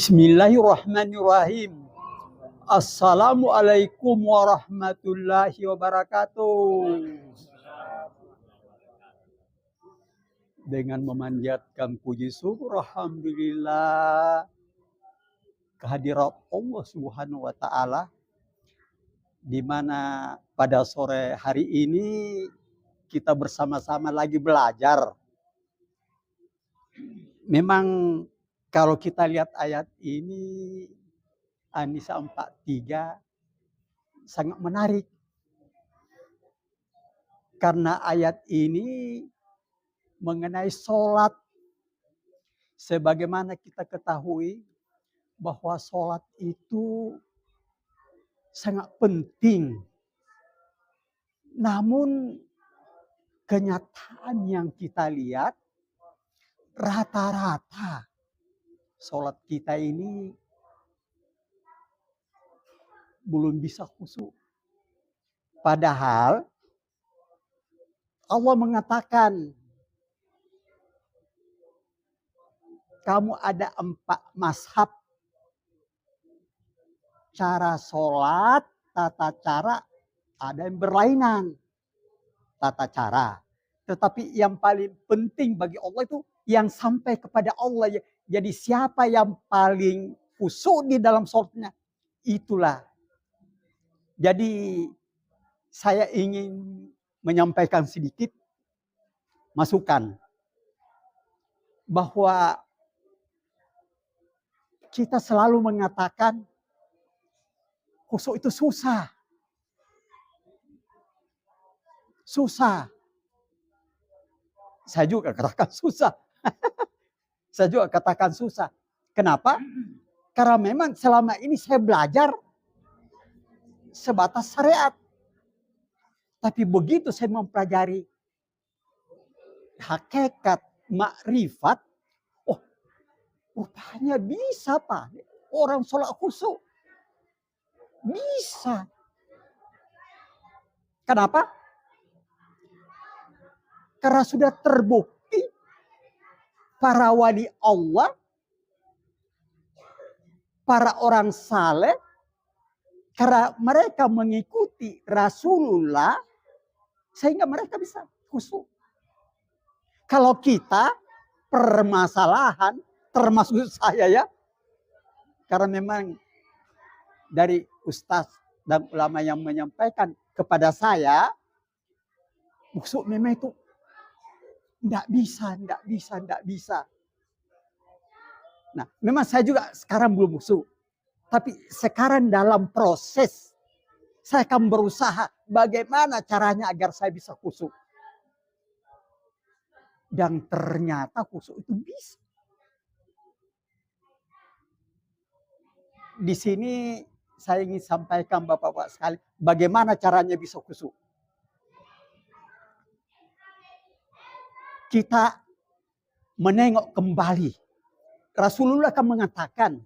Bismillahirrahmanirrahim. Assalamualaikum warahmatullahi wabarakatuh. Dengan memanjatkan puji syukur, alhamdulillah, kehadirat Allah Subhanahu wa taala, di mana pada sore hari ini kita bersama-sama lagi belajar. Memang kalau kita lihat ayat ini, An-Nisa 43, sangat menarik. Karena ayat ini mengenai sholat. Sebagaimana kita ketahui bahwa sholat itu sangat penting. Namun kenyataan yang kita lihat, rata-rata sholat kita ini belum bisa khusyuk. Padahal Allah mengatakan, kamu ada 4 mazhab cara sholat, tata cara, ada yang berlainan tata cara. Tetapi yang paling penting bagi Allah itu yang sampai kepada Allah. Jadi siapa yang paling khusyuk di dalam sholatnya, itulah. Jadi saya ingin menyampaikan sedikit masukan bahwa kita selalu mengatakan khusyuk itu susah. Susah. Saya juga katakan susah. Saya juga katakan susah. Kenapa? Karena memang selama ini saya belajar sebatas syariat. Tapi begitu saya mempelajari hakikat makrifat, oh rupanya bisa Pak. Orang sholat khusyuk. Bisa. Kenapa? Karena sudah terbukti para wali Allah, para orang saleh, karena mereka mengikuti Rasulullah, sehingga mereka bisa khusyuk. Kalau kita permasalahan, termasuk saya ya, karena memang dari ustaz dan ulama yang menyampaikan kepada saya, khusyuk memang itu tidak bisa. Nah, memang saya juga sekarang belum khusyuk. Tapi sekarang dalam proses, saya akan berusaha bagaimana caranya agar saya bisa khusyuk. Dan ternyata khusyuk itu bisa. Di sini saya ingin sampaikan Bapak-Bapak sekali, bagaimana caranya bisa khusyuk. Kita menengok kembali. Rasulullah akan mengatakan,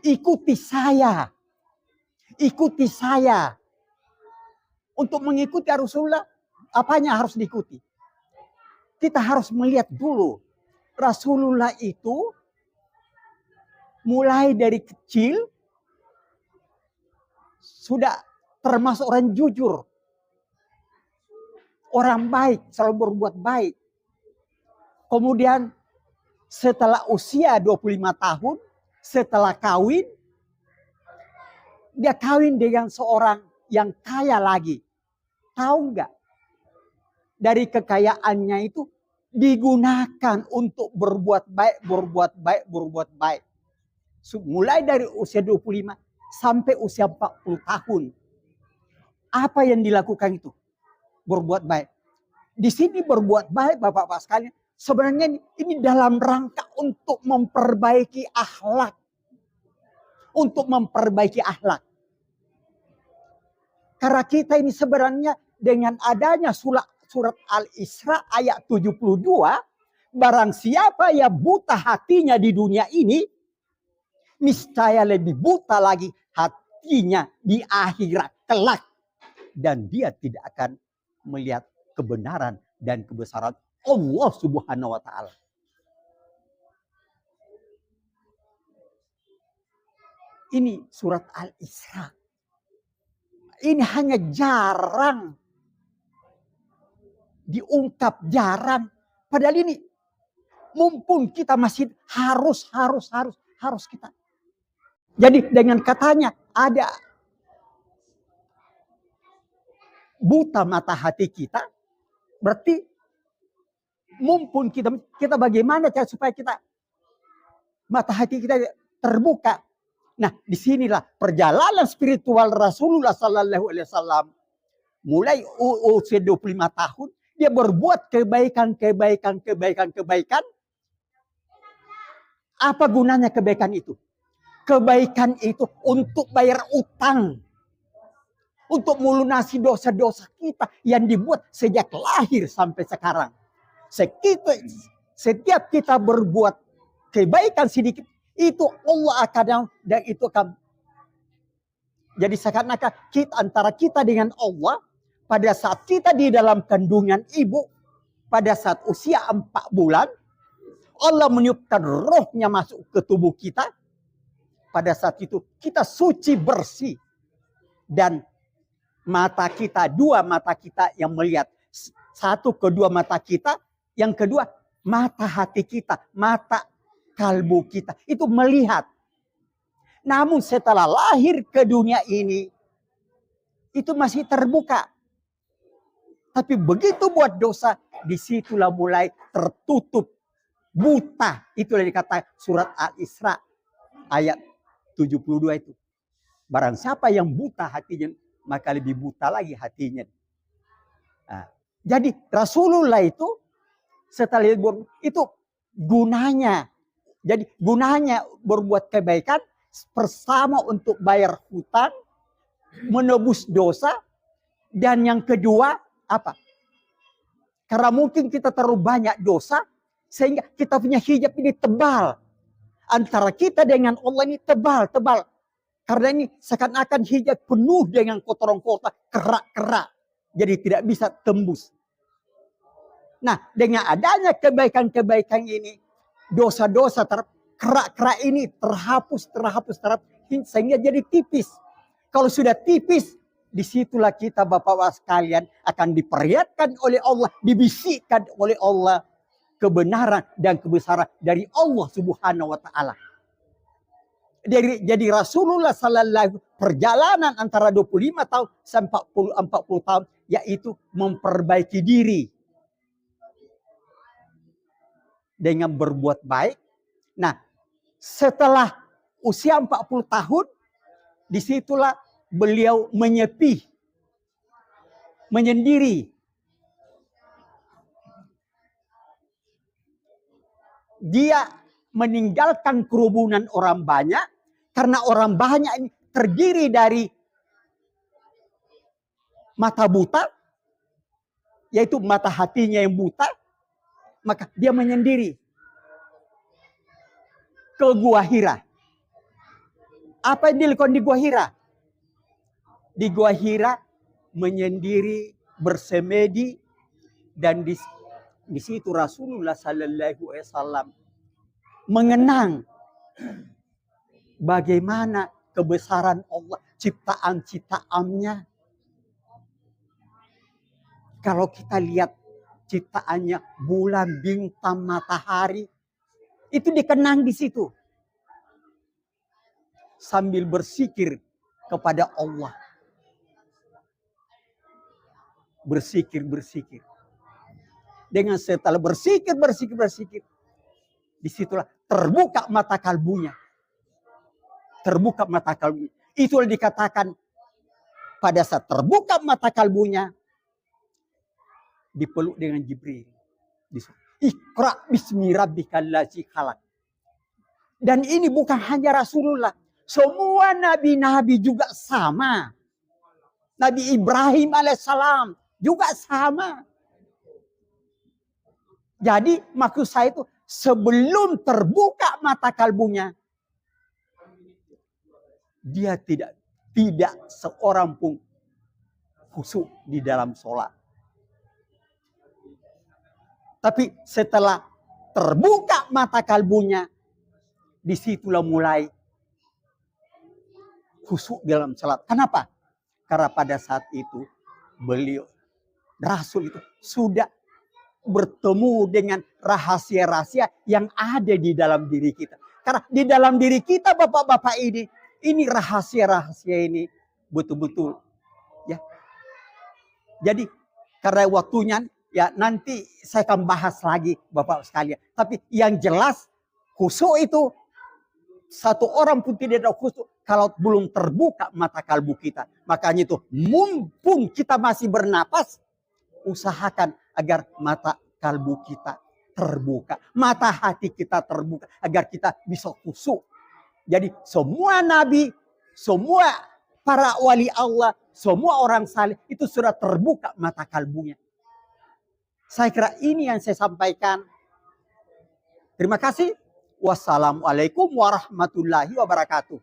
ikuti saya. Ikuti saya. Untuk mengikuti Rasulullah, apanya harus diikuti? Kita harus melihat dulu. Rasulullah itu mulai dari kecil sudah termasuk orang jujur. Orang baik, selalu berbuat baik. Kemudian setelah usia 25 tahun, setelah kawin, dia kawin dengan seorang yang kaya lagi. Tahu nggak? Dari kekayaannya itu digunakan untuk berbuat baik. Mulai dari usia 25 sampai usia 40 tahun. Apa yang dilakukan itu? Berbuat baik. Di sini berbuat baik Bapak-Bapak sekalian, sebenarnya ini dalam rangka untuk memperbaiki akhlak. Untuk memperbaiki akhlak. Karena kita ini sebenarnya dengan adanya surat Al-Isra ayat 72, barang siapa yang buta hatinya di dunia ini, niscaya lebih buta lagi hatinya di akhirat kelak. Dan dia tidak akan melihat kebenaran dan kebesaran Allah Subhanahu wa taala. Ini surat Al-Isra. Ini hanya jarang diungkap, jarang. Padahal ini mumpung kita masih harus kita. Jadi dengan katanya ada buta mata hati kita, berarti mumpun kita bagaimana cara supaya kita mata hati kita terbuka. Nah, disinilah perjalanan spiritual Rasulullah Sallallahu Alaihi Wasallam. Mulai usia 25 tahun, dia berbuat kebaikan. Apa gunanya kebaikan itu? Kebaikan itu untuk bayar utang. Untuk melunasi dosa-dosa kita yang dibuat sejak lahir sampai sekarang. Setiap kita berbuat kebaikan sedikit, itu Allah akan, dan itu akan. Jadi seakan-akan antara kita dengan Allah, pada saat kita di dalam kandungan ibu, pada saat usia 4 bulan, Allah meniupkan rohnya masuk ke tubuh kita. Pada saat itu kita suci bersih. Dan mata kita, 2 mata kita yang melihat. 1 kedua mata kita, yang kedua mata hati kita, mata kalbu kita. Itu melihat. Namun setelah lahir ke dunia ini, itu masih terbuka. Tapi begitu buat dosa, disitulah mulai tertutup, buta. Itulah dikata surat Al-Isra ayat 72 itu. Barang siapa yang buta hatinya, maka lebih buta lagi hatinya. Nah, jadi Rasulullah itu setelah itu gunanya. Jadi gunanya berbuat kebaikan bersama untuk bayar hutang, menebus dosa, dan yang kedua apa? Karena mungkin kita terlalu banyak dosa sehingga kita punya hijab ini tebal. Antara kita dengan Allah ini tebal. Karena ini seakan-akan hijab penuh dengan kotoran-kotoran, kerak-kerak. Jadi tidak bisa tembus. Nah, dengan adanya kebaikan-kebaikan ini, dosa-dosa kerak-kerak ini terhapus, sehingga jadi tipis. Kalau sudah tipis, disitulah kita Bapak-Bapak sekalian akan diperlihatkan oleh Allah, dibisikkan oleh Allah kebenaran dan kebesaran dari Allah Subhanahu wa taala. Jadi Rasulullah sallallahu perjalanan antara 25 tahun sampai 40 tahun yaitu memperbaiki diri dengan berbuat baik. Nah, setelah usia 40 tahun disitulah beliau menyepi, menyendiri. Dia meninggalkan kerumunan orang banyak, karena orang banyak ini terdiri dari mata buta, yaitu mata hatinya yang buta, maka dia menyendiri ke Gua Hira. Apa yang dilakukan di Gua Hira? Di Gua Hira menyendiri, bersemedi, dan di situ Rasulullah Sallallahu Alaihi Wasallam mengenang bagaimana kebesaran Allah, ciptaan-ciptaannya. Kalau kita lihat ciptaannya, bulan, bintang, matahari, itu dikenang di situ. Sambil bersikir kepada Allah. Bersikir. Dengan setelah bersikir. Disitulah terbuka mata kalbunya. Itulah dikatakan pada saat terbuka mata kalbunya, dipeluk dengan Jibril. Iqra bismi rabbikal ladzi khalaq. Dan ini bukan hanya Rasulullah. Semua nabi-nabi juga sama. Nabi Ibrahim alaihissalam juga sama. Jadi maksud saya itu sebelum terbuka mata kalbunya, dia tidak seorang pun khusyuk di dalam sholat. Tapi setelah terbuka mata kalbunya, disitulah mulai khusyuk dalam salat. Kenapa? Karena pada saat itu beliau Rasul itu sudah bertemu dengan rahasia-rahasia yang ada di dalam diri kita. Karena di dalam diri kita Bapak-bapak ini rahasia-rahasia ini betul-betul ya. Jadi karena waktunya ya nanti saya akan bahas lagi Bapak sekalian. Tapi yang jelas khusyuk itu satu orang pun tidak ada khusyuk kalau belum terbuka mata kalbu kita. Makanya itu mumpung kita masih bernapas, usahakan agar mata kalbu kita terbuka. Mata hati kita terbuka. Agar kita bisa khusyuk. Jadi semua nabi, semua para wali Allah, semua orang saleh itu sudah terbuka mata kalbunya. Saya kira ini yang saya sampaikan. Terima kasih. Wassalamualaikum warahmatullahi wabarakatuh.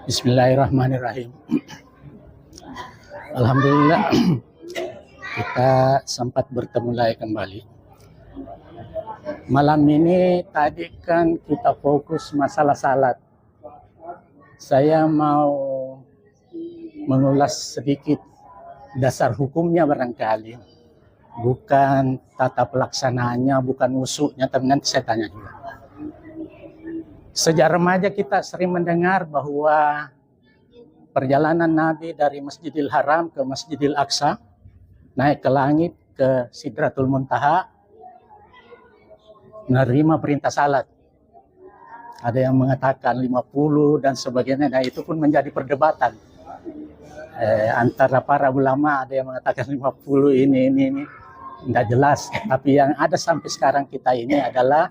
Bismillahirrahmanirrahim. Alhamdulillah kita sempat bertemu lagi kembali. Malam ini tadi kan kita fokus masalah salat. Saya mau mengulas sedikit dasar hukumnya barangkali. Bukan tata pelaksanaannya, bukan usuknya, tapi nanti saya tanya juga. Sejak remaja kita sering mendengar bahwa perjalanan Nabi dari Masjidil Haram ke Masjidil Aqsa, naik ke langit ke Sidratul Muntaha, menerima perintah salat. Ada yang mengatakan 50 dan sebagainya, nah itu pun menjadi perdebatan. Antara para ulama, ada yang mengatakan 50 ini. Tidak jelas, tapi yang ada sampai sekarang kita ini adalah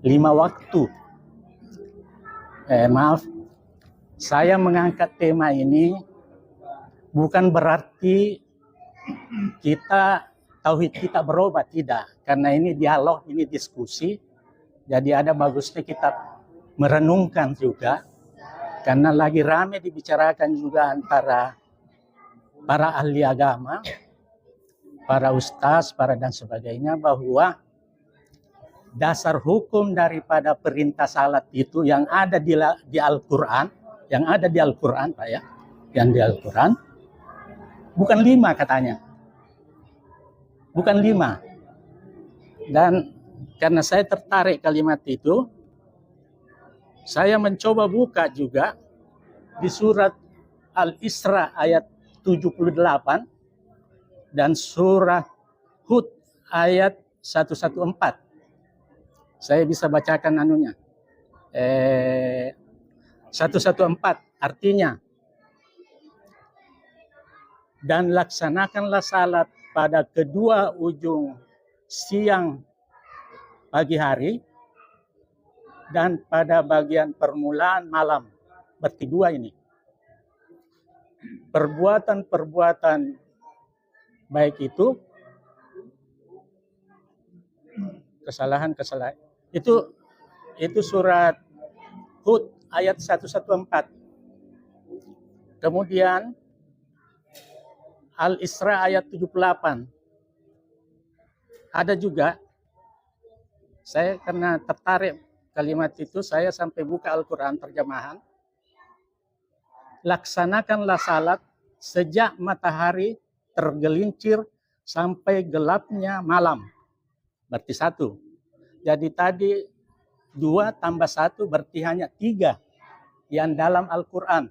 5 waktu. Maaf, saya mengangkat tema ini bukan berarti kita tauhid kita berubah, tidak. Karena ini dialog, ini diskusi. Jadi ada bagusnya kita merenungkan juga. Karena lagi ramai dibicarakan juga antara para ahli agama, para ustaz, para dan sebagainya, bahwa dasar hukum daripada perintah salat itu yang ada di Al-Quran, Pak ya, yang di Al-Quran, bukan 5 katanya. Bukan 5. Dan karena saya tertarik kalimat itu, saya mencoba buka juga di surat Al-Isra ayat 78 dan surah Hud ayat 114. Saya bisa bacakan anunya. 114 artinya, dan laksanakanlah salat pada kedua ujung siang pagi hari dan pada bagian permulaan malam. Berarti 2 ini. Perbuatan-perbuatan baik itu kesalahan itu surat Hud ayat 114. Kemudian Al-Isra ayat 78. Ada juga, saya karena tertarik kalimat itu, saya sampai buka Al-Quran terjemahan. Laksanakanlah salat sejak matahari tergelincir sampai gelapnya malam. Berarti 1. Jadi tadi 2 tambah 1 berarti hanya 3 yang dalam Al-Quran.